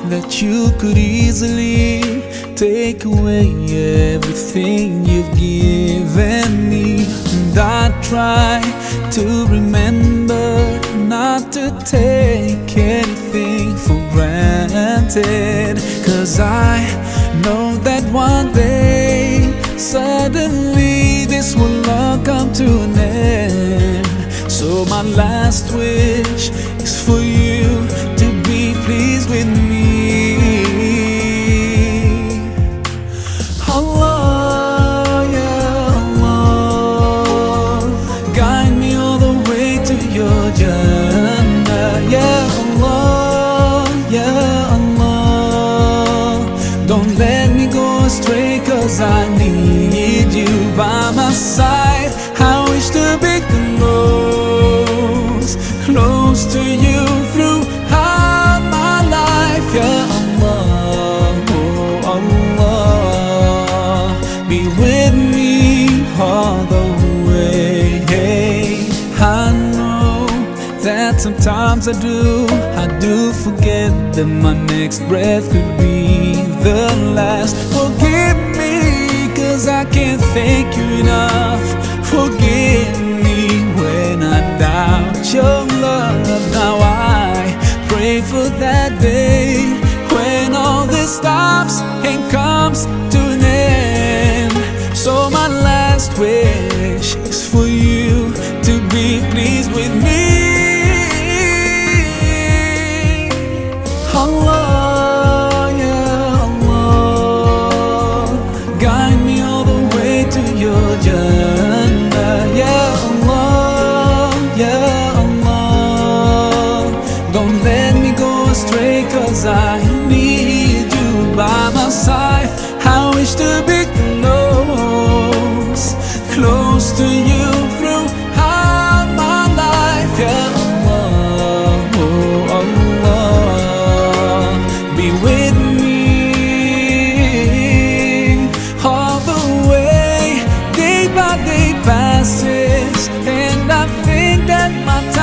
that you could easily take away everything you've given me. And I try to remember not to take anything for granted, 'cause I know that one day suddenly this will all come to an end. So my last wish is for you to be pleased with me. Allah, yeah, Allah, guide me all the way to your Jannah. Yeah, Allah, yeah, Allah, don't let me go astray, 'cause I need you by my side. I wish to be close to you throughout my life. Yeah, Allah, oh Allah, be with me all the way. Hey, I know that sometimes I do forget that my next breath could be the last. Forgive me, 'cause I can't thank you enough. Forgive me when I doubt your love. Now I pray for that day when all this stops and comes to an end. So my last wish is for you to be pleased with me. Allah, yeah, Allah, guide me all the way to your Jannah. Yeah, Allah, yeah, Allah, don't let me go astray, 'cause I need you by my side. I wish to be close to you throughout my life. Yeah, Allah, oh Allah, be with me all the way. Day by day passes, and I think that my time